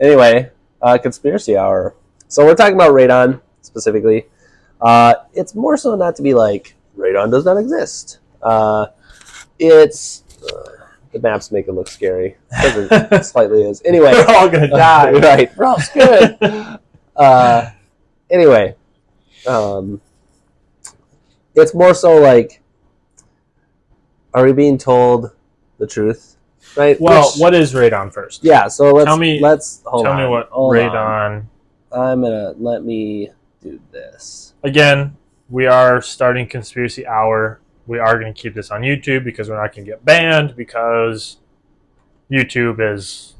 Anyway, conspiracy hour. So we're talking about radon specifically. It's more so not to be like radon does not exist. It's the maps make it look scary. It slightly is. Anyway, we're all gonna die. Right? We're all scared. Anyway, it's more so like, are we being told the truth? Right. Well, what is radon first? Yeah. So let's tell me what hold radon. Let me do this again. We are starting conspiracy hour. We are going to keep this on YouTube because we're not going to get banned because YouTube is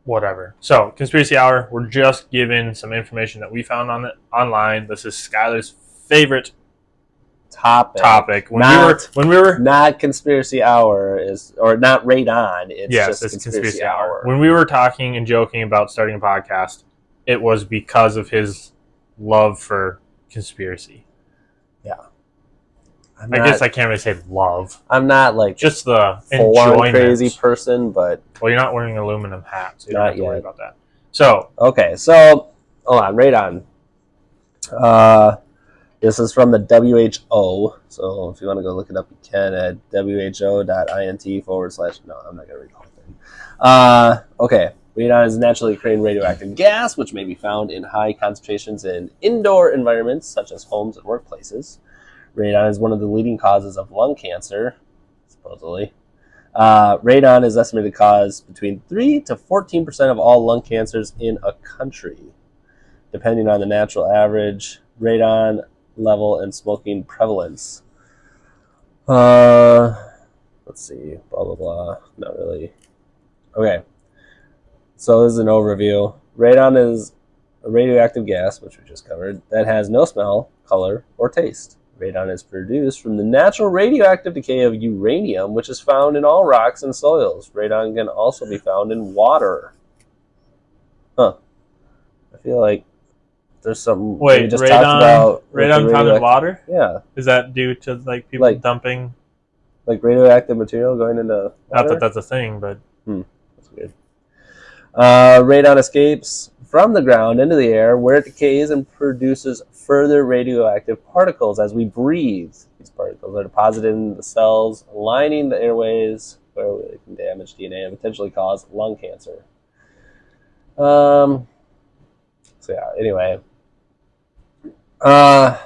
whatever. So conspiracy hour. We're just giving some information that we found on it online. This is Skylar's favorite topic. When we were not conspiracy hour or not radon. It's just conspiracy hour. When we were talking and joking about starting a podcast, it was because of his love for conspiracy. Yeah. I guess I can't really say love. I'm not like just the enjoyment. Crazy person, but well, you're not wearing an aluminum hat, so you don't have to worry about that. So okay, so hold on, radon. This is from the WHO. So if you want to go look it up, you can at who.int/. No, I'm not gonna read the whole thing. Okay. Radon is a naturally occurring radioactive gas, which may be found in high concentrations in indoor environments, such as homes and workplaces. Radon is one of the leading causes of lung cancer, supposedly. Radon is estimated to cause between 3 to 14% of all lung cancers in a country, depending on the natural average radon level and smoking prevalence. Let's see, blah, blah, blah. Not really. Okay. So this is an overview. Radon is a radioactive gas, which we just covered, that has no smell, color, or taste. Radon is produced from the natural radioactive decay of uranium, which is found in all rocks and soils. Radon can also be found in water. Huh. I feel like there's something we just talked about. Radon found in water? Yeah. Is that due to like people dumping like radioactive material going into water? Not that that's a thing, but that's weird. Radon escapes from the ground into the air where it decays and produces further radioactive particles as we breathe. These particles are deposited in the cells lining the airways where they can damage DNA and potentially cause lung cancer. So yeah, anyway. Radon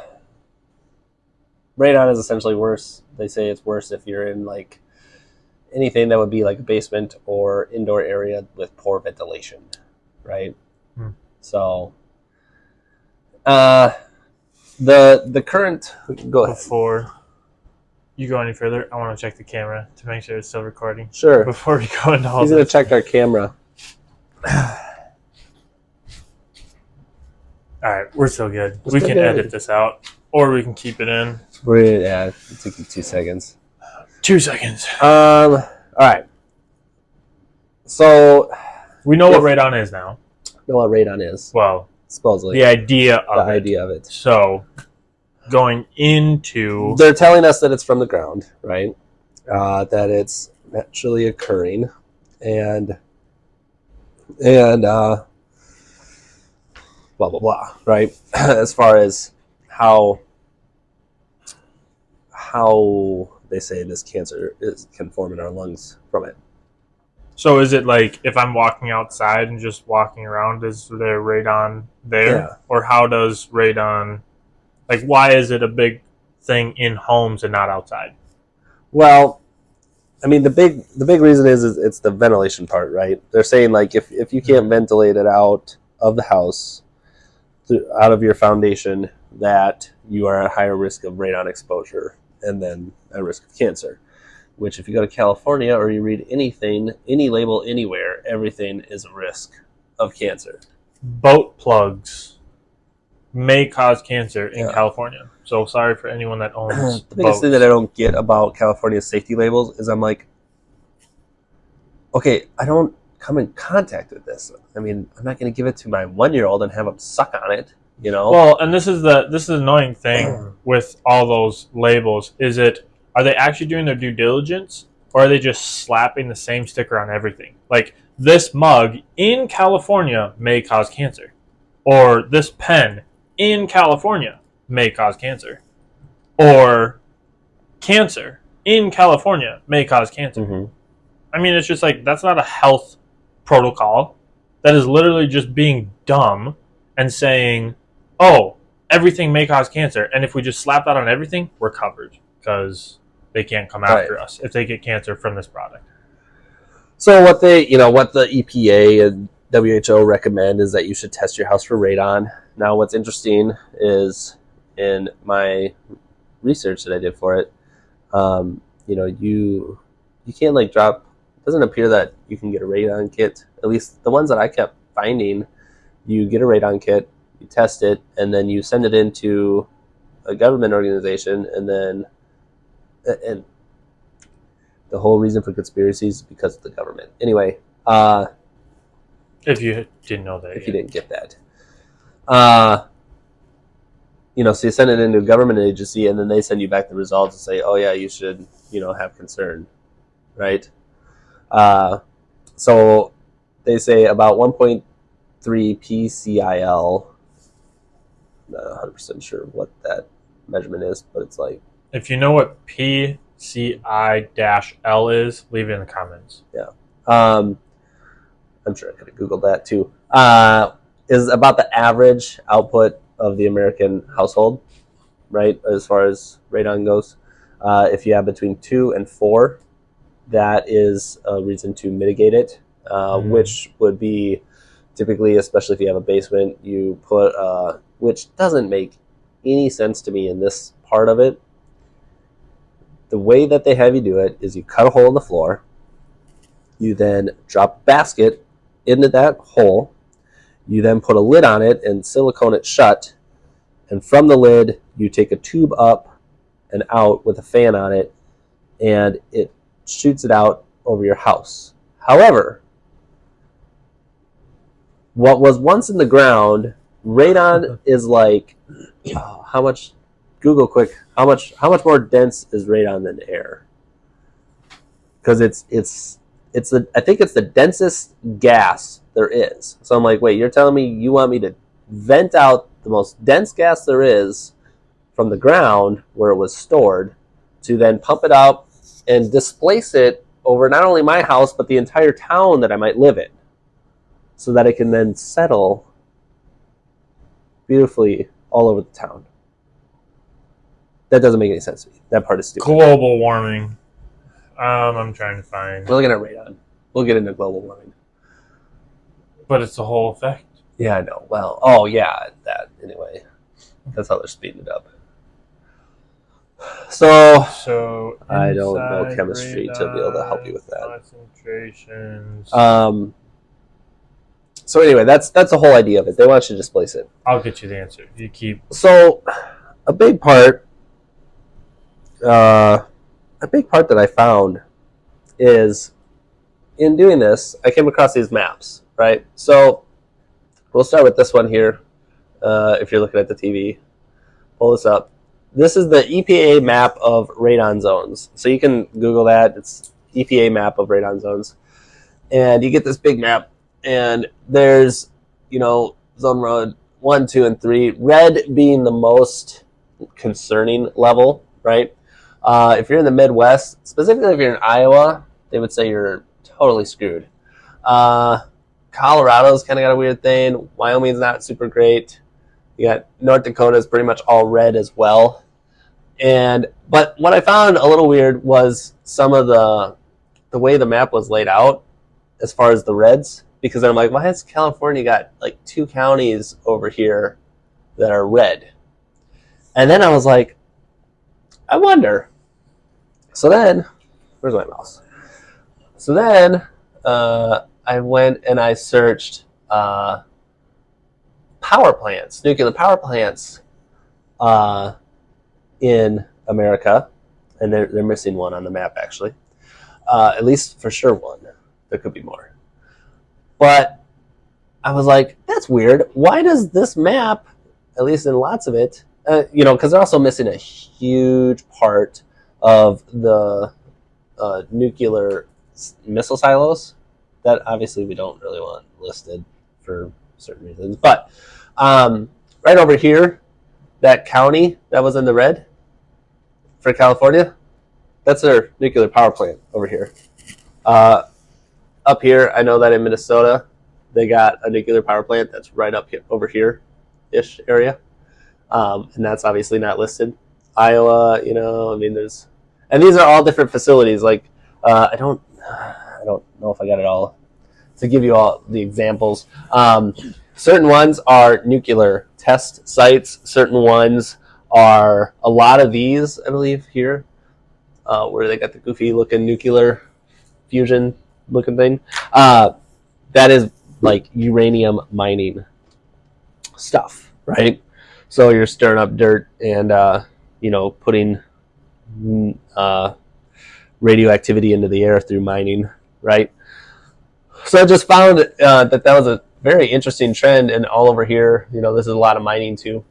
is essentially worse. They say it's worse if you're in like anything that would be like a basement or indoor area with poor ventilation, right? So, the current. Go ahead. Before you go any further, I want to check the camera to make sure it's still recording. Sure. Before we go into all He's going to check our camera. All right, we're still good. We can edit this out, or we can keep it in. Yeah, it took you 2 seconds. 2 seconds. All right. So we know what radon is now. Know what radon is? Well, supposedly the idea of it. So, going into they're telling us that it's from the ground, right? That it's naturally occurring, and blah blah blah, right? As far as how they say this cancer can form in our lungs from it. So is it like if I'm walking outside and just walking around, is there radon there? Yeah. Or how does radon, like why is it a big thing in homes and not outside? Well, I mean the big reason is it's the ventilation part, right? They're saying like if you can't ventilate it out of the house, out of your foundation, that you are at higher risk of radon exposure and then at risk of cancer. Which if you go to California or you read anything, any label anywhere, everything is a risk of cancer. Boat plugs may cause cancer in California. So sorry for anyone that owns the biggest thing that I don't get about California's safety labels is I'm like, okay, I don't come in contact with this. I mean, I'm not going to give it to my 1-year-old and have him suck on it, you know? Well, and this is the annoying thing with all those labels. Are they actually doing their due diligence, or are they just slapping the same sticker on everything? Like, this mug in California may cause cancer, or this pen in California may cause cancer, or cancer in California may cause cancer. Mm-hmm. I mean, it's just like, that's not a health protocol. That is literally just being dumb and saying, oh, everything may cause cancer, and if we just slap that on everything, we're covered because they can't come after us if they get cancer from this product. So what the EPA and WHO recommend is that you should test your house for radon. Now, what's interesting is in my research that I did for it, you can't like drop. It doesn't appear that you can get a radon kit. At least the ones that I kept finding, you get a radon kit, you test it, and then you send it into a government organization, and the whole reason for conspiracies is because of the government. Anyway, if you didn't know that, if you didn't get that, so you send it into a government agency, and then they send you back the results and say, oh yeah, you should, have concern, right? So they say about 1.3 PCIL. I'm not 100% sure what that measurement is, but it's like, if you know what PCI-L is, leave it in the comments. Yeah. I'm sure I could have Googled that too. Is about the average output of the American household, right? As far as radon goes. If you have between 2 and 4, that is a reason to mitigate it, which would be typically, especially if you have a basement, you put, which doesn't make any sense to me in this part of it. The way that they have you do it is you cut a hole in the floor, you then drop a basket into that hole, you then put a lid on it and silicone it shut, and from the lid you take a tube up and out with a fan on it, and it shoots it out over your house. However, what was once in the ground, radon is like, how much? Google quick. How much more dense is radon than air? Because I think it's the densest gas there is. So I'm like, wait, you're telling me you want me to vent out the most dense gas there is from the ground where it was stored, to then pump it out and displace it over not only my house but the entire town that I might live in, so that it can then settle beautifully all over the town. That doesn't make any sense to me. That part is stupid. Global warming. I'm trying to find. We're looking at radon. We'll get into global warming. But it's the whole effect. Yeah, I know. Well, oh yeah, that anyway. That's how they're speeding it up. So I don't know chemistry to be able to help you with that. Concentrations. So anyway, that's the whole idea of it. They want you to displace it. I'll get you the answer. You keep. So a big part that I found is, in doing this, I came across these maps, right? So we'll start with this one here. If you're looking at the TV, pull this up. This is the EPA map of radon zones. So you can Google that. It's EPA map of radon zones. And you get this big map, and there's, zone road 1, 2, and 3. Red being the most concerning level, right? If you're in the Midwest, specifically if you're in Iowa, they would say you're totally screwed. Colorado's kind of got a weird thing. Wyoming's not super great. You got North Dakota's pretty much all red as well. But what I found a little weird was some of the way the map was laid out as far as the reds, because I'm like, why has California got like 2 counties over here that are red? And then I was like, I wonder. So then, where's my mouse? So then I went and I searched power plants, nuclear power plants in America, and they're missing one on the map actually. At least for sure one. There could be more. But I was like, that's weird. Why does this map, at least in lots of it, because they're also missing a huge part of the nuclear missile silos, that obviously we don't really want listed for certain reasons. But right over here, that county that was in the red for California, that's their nuclear power plant over here. Up here, I know that in Minnesota, they got a nuclear power plant that's right up here, over here-ish area. And that's obviously not listed. Iowa, I mean, and these are all different facilities. Like, I don't know if I got it all to give you all the examples. Certain ones are nuclear test sites. Certain ones are a lot of these, I believe, here, where they got the goofy looking nuclear fusion looking thing. That is like uranium mining stuff, right? So you're stirring up dirt and putting radioactivity into the air through mining, right? So I just found that was a very interesting trend, and all over here, this is a lot of mining too.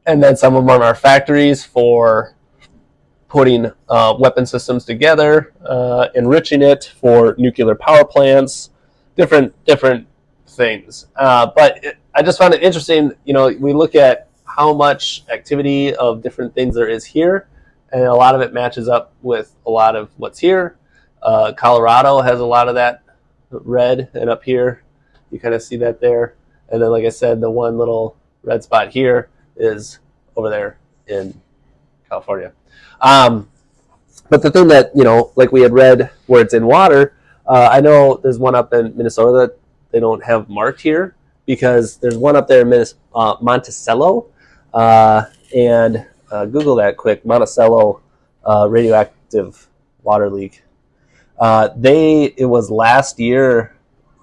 And then some of them are factories for putting weapon systems together, enriching it for nuclear power plants, different things. I just found it interesting. We look at how much activity of different things there is here, and a lot of it matches up with a lot of what's here. Colorado has a lot of that red, and up here you kind of see that there. And then, like I said, the one little red spot here is over there in California. But the thing that, like we had read where it's in water, I know there's one up in Minnesota that they don't have marked here because there's one up there in Monticello. And Google that quick, Monticello radioactive water leak. It was last year,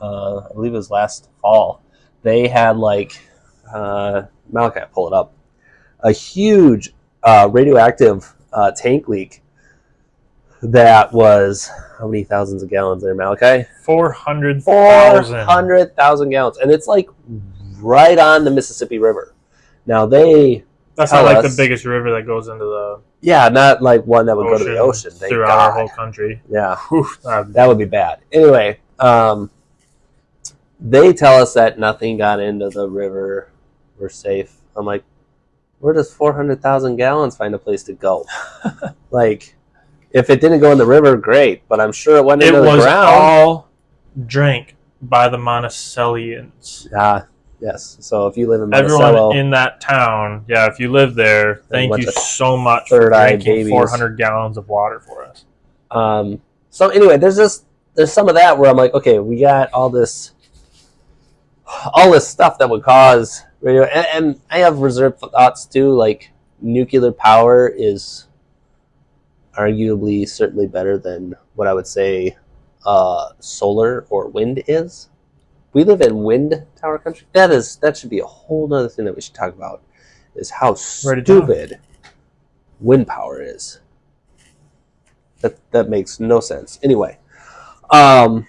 I believe it was last fall, they had Malachi, pull it up, a huge radioactive tank leak that was, how many thousands of gallons there, Malachi? 400,000. 400,000 gallons. And it's right on the Mississippi River. Now that's not like the biggest river that goes into the... Yeah, not like one that would go to the ocean. Throughout our whole country. Yeah. Whew, that would be bad. Anyway, they tell us that nothing got into the river. We're safe. I'm like, where does 400,000 gallons find a place to go? If it didn't go in the river, great. But I'm sure it went into the ground. It was all drank by the Monticellians. Yes. So if you live in Monticello, everyone in that town, if you live there, thank you so much for drinking 400 gallons of water for us. So anyway, there's some of that where I'm like, okay, we got all this stuff that would cause radio, and I have reserved thoughts too. Like nuclear power is arguably certainly better than what I would say solar or wind is. We live in wind tower country. That should be a whole other thing that we should talk about, is how stupid wind power is. That makes no sense. Anyway, so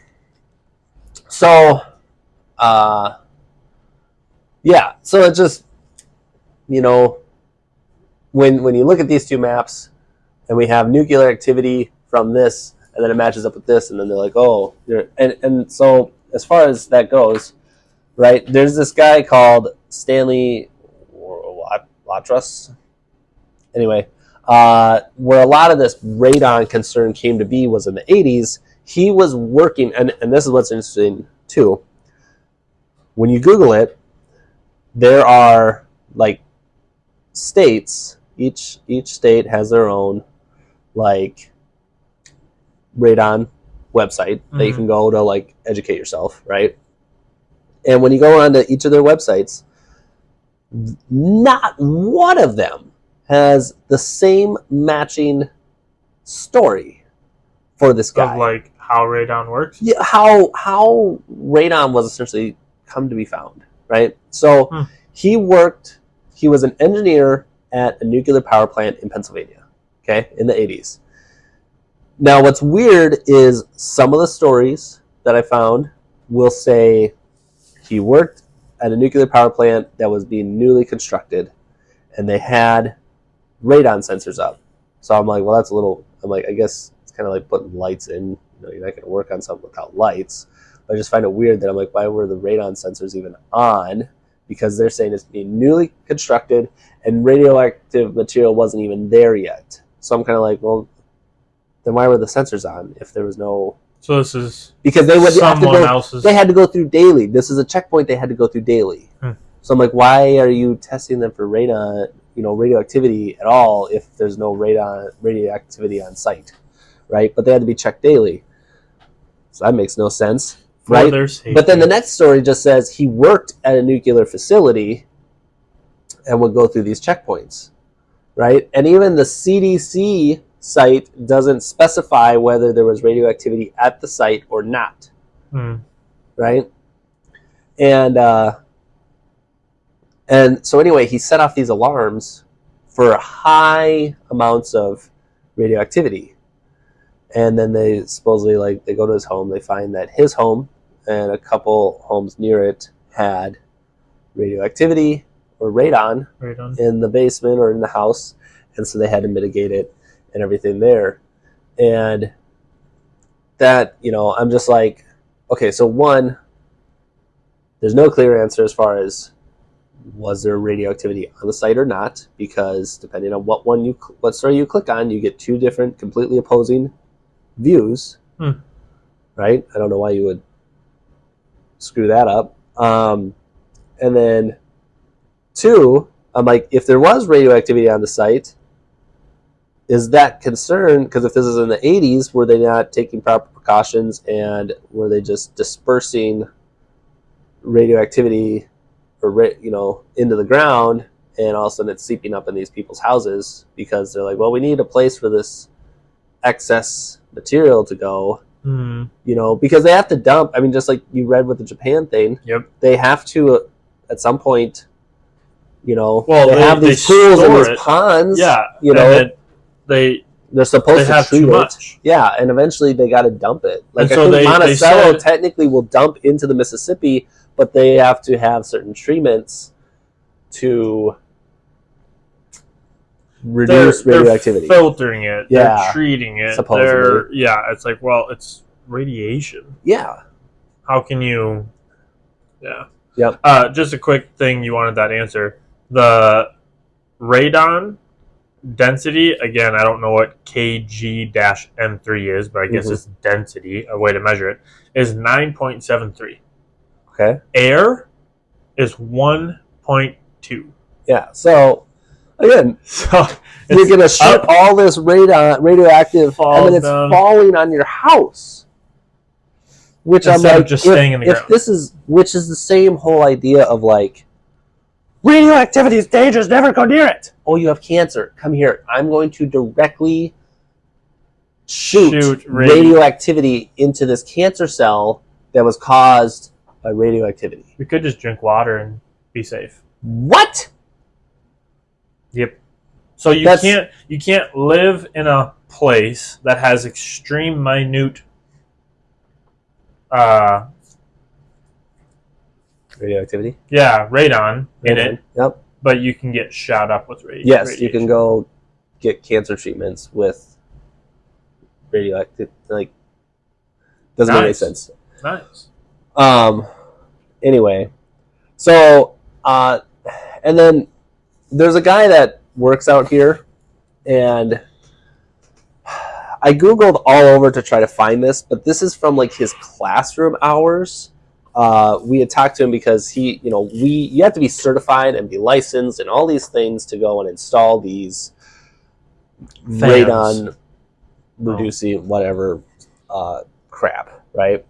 it just, when you look at these two maps and we have nuclear activity from this, and then it matches up with this, and then they're like, oh, and so as far as that goes, right, there's this guy called Stanley Latras. Anyway, where a lot of this radon concern came to be was in the 80s. He was working, and this is what's interesting too. When you Google it, there are states. Each state has their own radon website that you can go to educate yourself, right? And when you go onto each of their websites, not one of them has the same matching story for this guy. Of how radon works? Yeah, how radon was essentially come to be found, right? So he was an engineer at a nuclear power plant in Pennsylvania, okay, in the 80s. Now, what's weird is some of the stories that I found will say he worked at a nuclear power plant that was being newly constructed, and they had radon sensors up. So I'm like, well, I guess it's kind of like putting lights in you're not going to work on something without lights. But I just find it weird that I'm like, why were the radon sensors even on? Because they're saying it's being newly constructed and radioactive material wasn't even there yet. So I'm kind of like, well, then why were the sensors on if there was no? So this is because they would have to go. else's. They had to go through daily. This is a checkpoint they had to go through daily. So I'm like, why are you testing them for radon, radioactivity at all if there's no radioactivity on site, right? But they had to be checked daily. So that makes no sense, right? But then the next story just says he worked at a nuclear facility and would go through these checkpoints, right? And even the CDC site doesn't specify whether there was radioactivity at the site or not, right? And so anyway, he set off these alarms for high amounts of radioactivity. And then they supposedly, they go to his home, they find that his home and a couple homes near it had radioactivity or radon in the basement or in the house. And so they had to mitigate it and everything there. And that, I'm just like, okay, so one, there's no clear answer as far as was there radioactivity on the site or not, because depending on what story you click on, you get two different completely opposing views, right? I don't know why you would screw that up. And then two, I'm like, if there was radioactivity on the site, is that concern? Because if this is in the 80s, were they not taking proper precautions, and were they just dispersing radioactivity into the ground, and all of a sudden it's seeping up in these people's houses because they're like, well, we need a place for this excess material to go, because they have to dump. I mean, just like you read with the Japan thing, they have to at some point, they have these pools and these ponds, they're supposed to treat it. Yeah, and eventually they got to dump it. Like, I think Monticello technically will dump into the Mississippi, but they have to have certain treatments to reduce radioactivity. They're filtering it. They're treating it. Supposedly. It's like, well, it's radiation. Yeah. How can you... Yeah. Yep. Just a quick thing you wanted that answer. The radon density, again, I don't know what kg-m3 is, but I guess it's density, a way to measure it, is 9.73. Okay. Air is 1.2. Yeah. So again, you're gonna shoot all this radioactive, and then it's falling on your house. Which I'm like, just staying in the ground. Which is the same whole idea of like, radioactivity is dangerous. Never go near it. Oh, you have cancer. Come here. I'm going to directly shoot radioactivity into this cancer cell that was caused by radioactivity. We could just drink water and be safe. What? Yep. So you can't live in a place that has extreme minute radioactivity. Yeah, radon in it. Yep. But you can get shot up with radiation. Yes, you can go get cancer treatments with radioactive. Like, doesn't make any sense. Nice. Anyway, so and then there's a guy that works out here, and I googled all over to try to find this, but this is from like his classroom hours. We had talked to him because you have to be certified and be licensed and all these things to go and install these radon reducing whatever crap, right?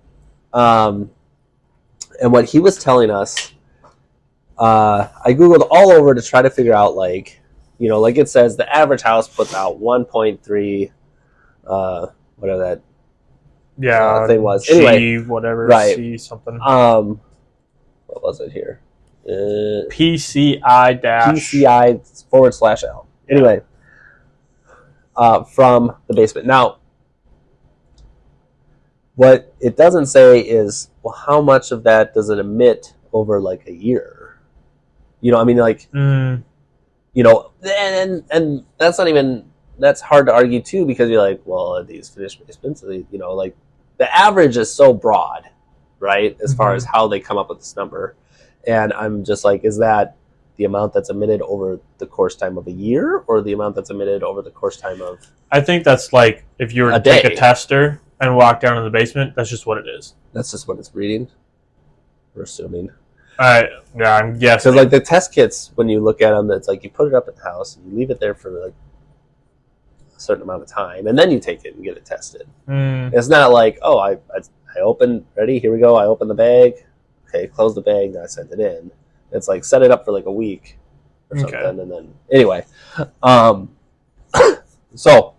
And what he was telling us, I googled all over to try to figure out, like it says the average house puts out 1.3 whatever that thing was. Anyway, whatever, right. C something. What was it here? PCI/L. Anyway, from the basement. Now, what it doesn't say is, well, how much of that does it emit over like a year? I mean, like, and that's not even, that's hard to argue too, because you're like, well, these finished basements, like, the average is so broad, right? As far as how they come up with this number. And I'm just like, is that the amount that's emitted over the course time of a year, or the amount that's emitted over the course time of I think that's like if you were to take a tester and walk down in the basement, that's just what it is. That's just what it's reading? We're assuming. Yeah, I'm guessing. Because like the test kits, when you look at them, it's like you put it up in the house and you leave it there for like a certain amount of time, and then you take it and get it tested. It's not like, oh, I opened, ready, here we go, I open the bag, okay, close the bag, then I sent it in. It's like set it up for like a week or something, and then anyway. So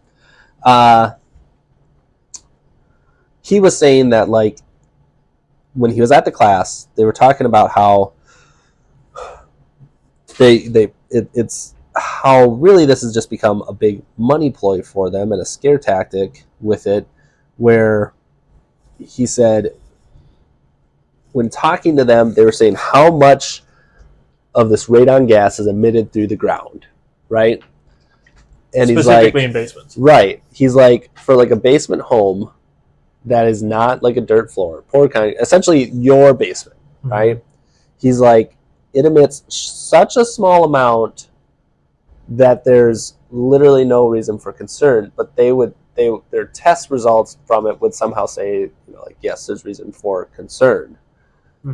he was saying that like when he was at the class, they were talking about how it's how really this has just become a big money ploy for them and a scare tactic with it, where he said when talking to them, they were saying how much of this radon gas is emitted through the ground, right? And specifically in basements. Right. He's like, for like a basement home that is not like a dirt floor, poor kind, essentially your basement, right? He's like, it emits such a small amount that there's literally no reason for concern, but their test results from it would somehow say, like, yes, there's reason for concern.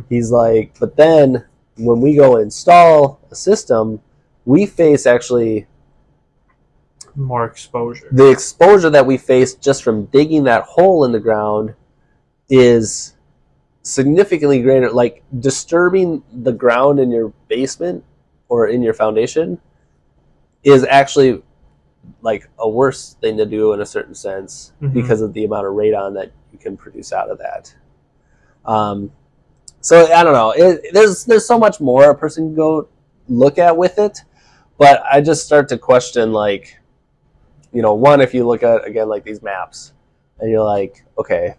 He's like, but then when we go install a system, we face actually more exposure. The exposure that we face just from digging that hole in the ground is significantly greater. Like disturbing the ground in your basement or in your foundation is actually like a worse thing to do in a certain sense because of the amount of radon that you can produce out of that. So I don't know. There's so much more a person can go look at with it, but I just start to question, like, one, if you look at, again, like these maps, and you're like, okay,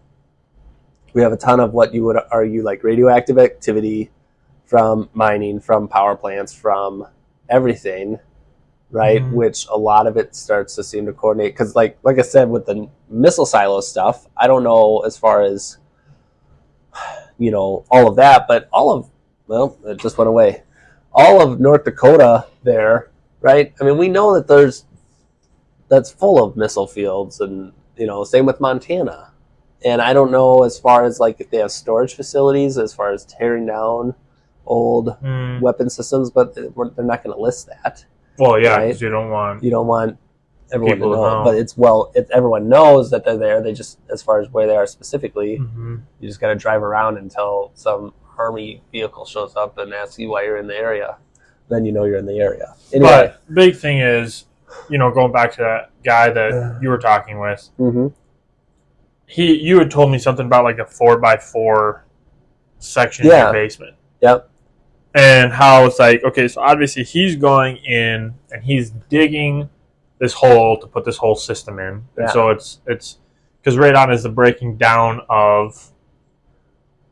we have a ton of what you would argue like radioactive activity from mining, from power plants, from everything, right? Which a lot of it starts to seem to coordinate. Because like I said, with the missile silo stuff, I don't know as far as all of that, but it just went away. All of North Dakota there, right? I mean, we know that that's full of missile fields, and same with Montana. And I don't know as far as like if they have storage facilities as far as tearing down old weapon systems, but they're not going to list that. Well, yeah, because right? you don't want everyone to know. But everyone knows that they're there. They just, as far as where they are specifically, you just got to drive around until some army vehicle shows up and asks you why you're in the area. Then you're in the area. Anyway, but big thing is, going back to that guy that you were talking with, you had told me something about like a 4x4 section in your basement. Yep. And how it's like, okay, so obviously he's going in and he's digging this hole to put this whole system in. Yeah. And so it's because radon is the breaking down of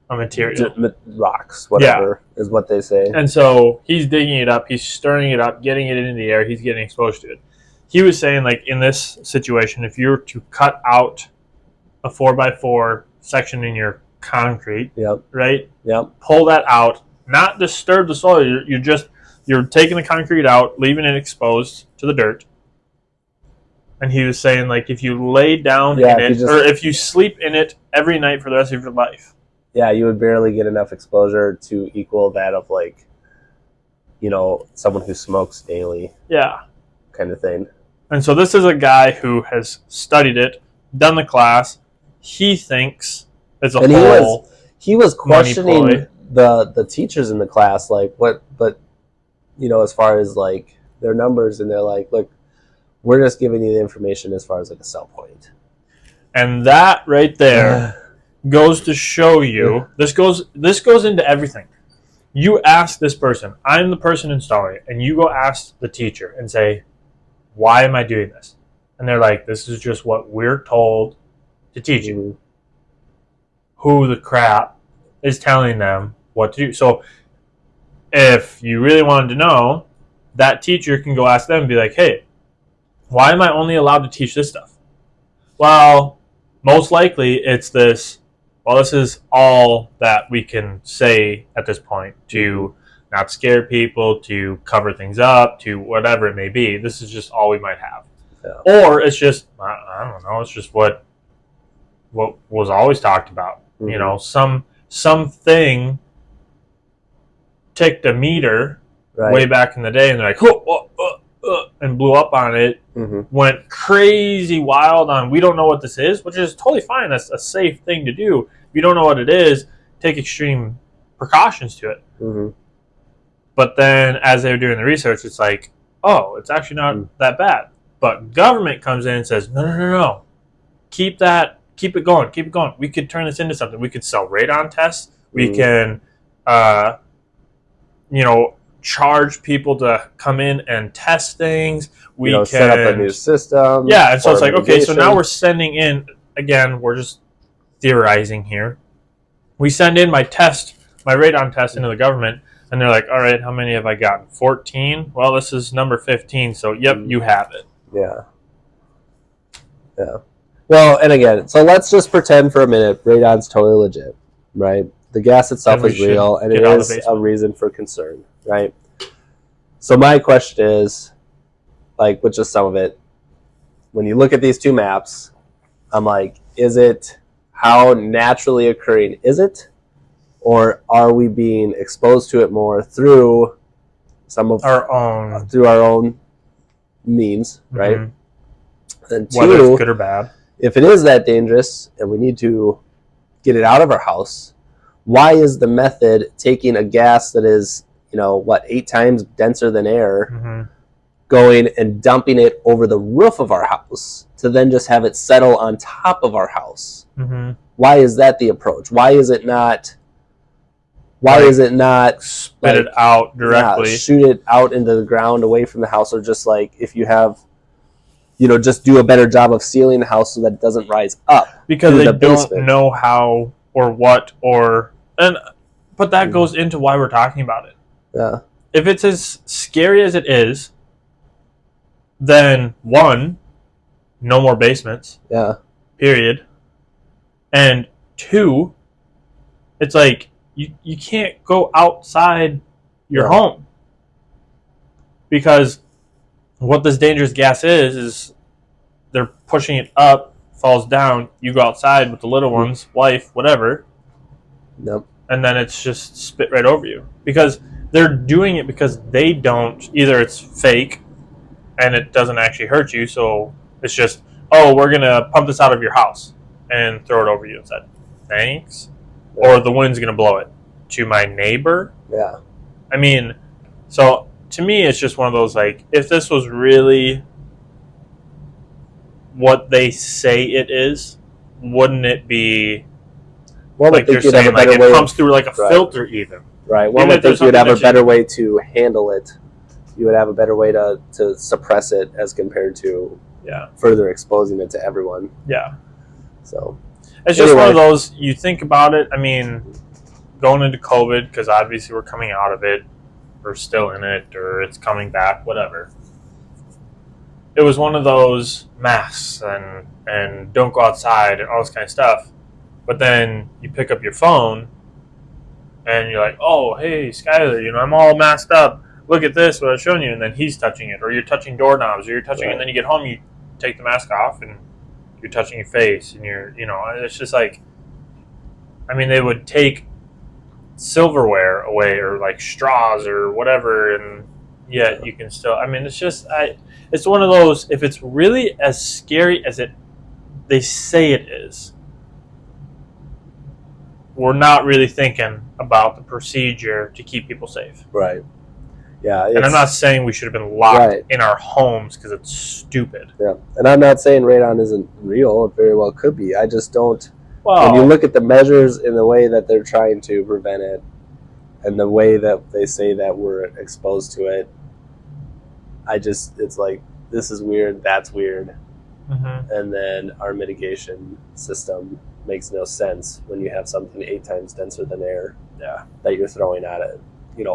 a material. Rocks, whatever is what they say. And so he's digging it up, he's stirring it up, getting it into the air, he's getting exposed to it. He was saying, like, in this situation, if you were to cut out a 4x4 section in your concrete, right? Yep. Pull that out, not disturb the soil. You're taking the concrete out, leaving it exposed to the dirt. And he was saying, like, if you lay down in it, or if you sleep in it every night for the rest of your life, you would barely get enough exposure to equal that of, like, someone who smokes daily. Yeah. Kind of thing. And so this is a guy who has studied it, done the class. He thinks it's a whole. He was questioning the teachers in the class, like, what, but as far as like their numbers, and they're like, look, we're just giving you the information as far as like a sell point. And that right there goes to show you, this goes into everything. You ask this person, I'm the person installing it, and you go ask the teacher and say, why am I doing this? And they're like, this is just what we're told to teach you. Who the crap is telling them what to do? So if you really wanted to know, that teacher can go ask them and be like, hey, why am I only allowed to teach this stuff? Well, most likely it's this. Well, this is all that we can say at this point to not scare people, to cover things up, to whatever it may be. This is just all we might have. Yeah. Or it's just, I don't know, it's just what was always talked about. Mm-hmm. You know, something ticked a meter way back in the day, and they're like, and blew up on it, went crazy wild on, we don't know what this is, which is totally fine. That's a safe thing to do. If you don't know what it is, take extreme precautions to it. But then as they were doing the research, it's like, oh, it's actually not that bad. But government comes in and says, no. Keep it going. We could turn this into something. We could sell radon tests. We can, charge people to come in and test things. We can set up a new system. Yeah, and so it's like, okay, so now we're sending in, again, we're just theorizing here. We send in my radon test into the government, and they're like, all right, how many have I gotten? 14? Well, this is number 15, so yep, you have it. Yeah. Well, and again, so let's just pretend for a minute radon's totally legit, right? The gas itself is real, and it is a reason for concern, right? So my question is, like, with just some of it, when you look at these two maps, I'm like, is it, how naturally occurring is it? Or are we being exposed to it more through some of our own means, right? And two, whether it's good or bad. If it is that dangerous and we need to get it out of our house, why is the method taking a gas that is, 8 times denser than air, going and dumping it over the roof of our house to then just have it settle on top of our house? Why is that the approach? Why is it not spit it out directly, shoot it out into the ground away from the house, or just like if you have, just do a better job of sealing the house so that it doesn't rise up? Because they don't know how or what but that goes into why we're talking about it. Yeah. If it's as scary as it is, then 1, no more basements. Yeah. Period. And 2, it's like you can't go outside your home, because what this dangerous gas is they're pushing it up, falls down, you go outside with the little ones, wife, whatever. Nope. And then it's just spit right over you, because they're doing it because they don't, either it's fake and it doesn't actually hurt you, so it's just, oh, we're gonna pump this out of your house and throw it over you instead. Thanks. Yeah. Or the wind's gonna blow it to my neighbor. Yeah. I mean, so to me it's just one of those, like, if this was really what they say it is, wouldn't it be, like you're saying, like it pumps through like a filter even. Right. One would think you would have a better way to handle it. You would have a better way to suppress it as compared to further exposing it to everyone. Yeah. So it's just one of those, you think about it, I mean, going into COVID, because obviously we're coming out of it, we're still in it, or it's coming back, whatever. It was one of those masks and don't go outside and all this kind of stuff. But then you pick up your phone and you're like, oh, hey, Skyler, I'm all masked up. Look at this, what I've shown you. And then he's touching it. Or you're touching doorknobs. Or you're touching and then you get home, you take the mask off and you're touching your face. And it's just like, I mean, they would take silverware away or like straws or whatever. And yet you can still, I mean, it's just, it's one of those, if it's really as scary as they say it is, we're not really thinking about the procedure to keep people safe. Right. Yeah. And I'm not saying we should have been locked in our homes because it's stupid. Yeah. And I'm not saying radon isn't real. It very well could be. I just don't. When you look at the measures in the way that they're trying to prevent it and the way that they say that we're exposed to it, it's like, this is weird, that's weird. And then our mitigation system makes no sense when you have something 8 times denser than air that you're throwing at it,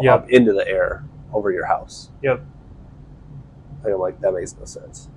up into the air over your house. Yep. I'm like, that makes no sense.